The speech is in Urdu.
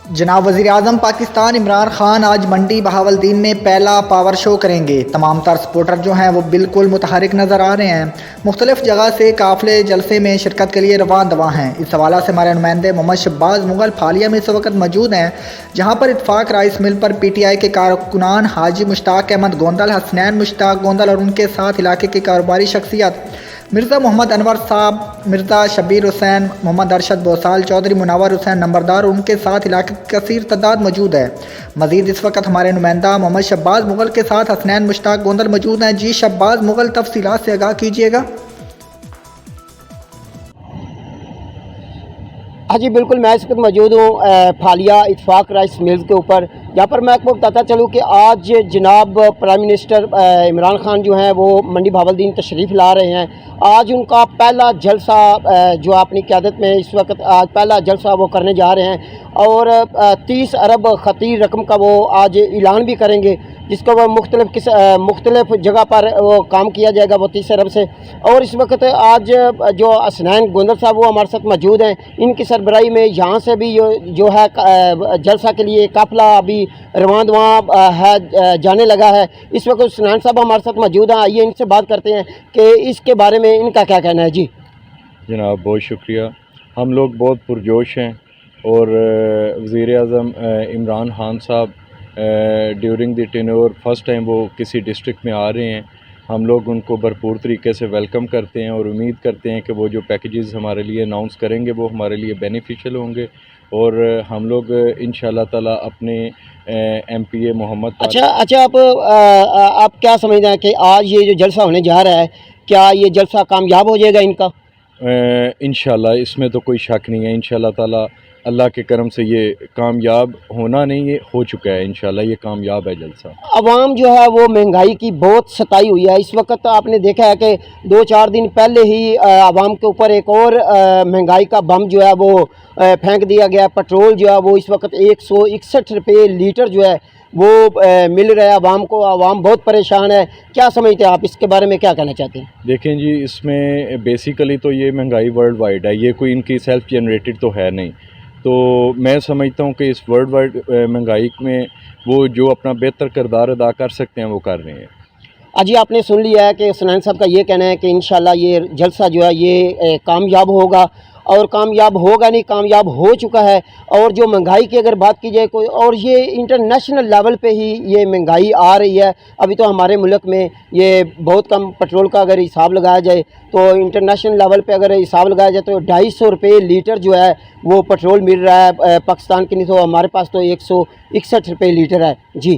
جناب وزیر اعظم پاکستان عمران خان آج منڈی بہاولدین میں پہلا پاور شو کریں گے۔ تمام تر سپورٹر جو ہیں وہ بالکل متحرک نظر آ رہے ہیں۔ مختلف جگہ سے قافلے جلسے میں شرکت کے لیے رواں دواں ہیں۔ اس حوالے سے ہمارے نمائندے محمد شباز مغل پھالیہ میں اس وقت موجود ہیں، جہاں پر اتفاق رائس مل پر پی ٹی آئی کے کارکنان حاجی مشتاق احمد گوندل، حسنین مشتاق گوندل اور ان کے ساتھ علاقے کی کاروباری شخصیت مرزا محمد انور صاحب، مرزا شبیر حسین، محمد ارشد بوسال، چودھری منور حسین نمبردار اور ان کے ساتھ علاقے کی کثیر تعداد موجود ہے۔ مزید اس وقت ہمارے نمائندہ محمد شباز مغل کے ساتھ حسنین مشتاق گوندل موجود ہیں۔ جی شباز مغل، تفصیلات سے آگاہ کیجیے گا۔ ہاں جی بالکل، میں اس وقت موجود ہوں پھالیہ اتفاق رائس ملز کے اوپر، جہاں پر میں آپ کو بتاتا چلوں کہ آج جناب پرائم منسٹر عمران خان جو ہیں وہ منڈی بہاولدین تشریف لا رہے ہیں۔ آج ان کا پہلا جلسہ جو اپنی قیادت میں اس وقت آج پہلا جلسہ وہ کرنے جا رہے ہیں، اور 30 ارب خطیر رقم کا وہ آج اعلان بھی کریں گے، جس کو وہ مختلف جگہ پر وہ کام کیا جائے گا وہ 30 ارب سے۔ اور اس وقت آج جو حسنین گوندل صاحب وہ ہمارے ساتھ موجود ہیں، ان کی سربراہی میں یہاں سے بھی جو ہے جلسہ کے لیے قافلہ ابھی رواں دواں ہے جانے لگا ہے۔ اس وقت حسنین صاحب ہمارے ساتھ موجود ہیں، آئیے ان سے بات کرتے ہیں کہ اس کے بارے میں ان کا کیا کہنا ہے۔ جی جناب بہت شکریہ، ہم لوگ بہت پرجوش ہیں، اور وزیر اعظم عمران خان صاحب during the tenure first time وہ کسی ڈسٹرکٹ میں آ رہے ہیں۔ ہم لوگ ان کو بھرپور طریقے سے ویلکم کرتے ہیں اور امید کرتے ہیں کہ وہ جو پیکیجز ہمارے لیے اناؤنس کریں گے وہ ہمارے لیے بینیفیشل ہوں گے، اور ہم لوگ انشاءاللہ تعالی اپنے ایم پی اے محمد اچھا آپ کیا سمجھتے ہیں کہ آج یہ جو جلسہ ہونے جا رہا ہے، کیا یہ جلسہ کامیاب ہو جائے گا ان کا؟ انشاءاللہ اس میں تو کوئی شک نہیں ہے، انشاءاللہ تعالی اللہ کے کرم سے یہ کامیاب ہونا نہیں، یہ ہو چکا ہے، انشاءاللہ یہ کامیاب ہے جلسہ۔ عوام جو ہے وہ مہنگائی کی بہت ستائی ہوئی ہے۔ اس وقت آپ نے دیکھا ہے کہ 2-4 دن پہلے ہی عوام کے اوپر ایک اور مہنگائی کا بم جو ہے وہ پھینک دیا گیا۔ پٹرول جو ہے وہ اس وقت 161 روپے لیٹر جو ہے وہ مل رہا ہے عوام کو۔ عوام بہت پریشان ہے، کیا سمجھتے ہیں آپ اس کے بارے میں کیا کہنا چاہتے ہیں؟ دیکھیں جی، اس میں بیسیکلی تو یہ مہنگائی ورلڈ وائڈ ہے، یہ کوئی ان کی سیلف جنریٹڈ تو ہے نہیں، تو میں سمجھتا ہوں کہ اس ورلڈ وائڈ مہنگائی میں وہ جو اپنا بہتر کردار ادا کر سکتے ہیں وہ کر رہے ہیں۔ جی آپ نے سن لیا ہے کہ حسنین صاحب کا یہ کہنا ہے کہ انشاءاللہ یہ جلسہ جو ہے یہ کامیاب ہوگا، اور کامیاب ہوگا نہیں، کامیاب ہو چکا ہے۔ اور جو مہنگائی کی اگر بات کی جائے کوئی، اور یہ انٹرنیشنل لیول پہ ہی یہ مہنگائی آ رہی ہے۔ ابھی تو ہمارے ملک میں یہ بہت کم پٹرول کا اگر حساب لگایا جائے تو انٹرنیشنل لیول پہ اگر حساب لگایا جائے تو 250 روپے لیٹر جو ہے وہ پٹرول مل رہا ہے پاکستان کے، نہیں تو ہمارے پاس تو 161 روپے لیٹر ہے۔ جی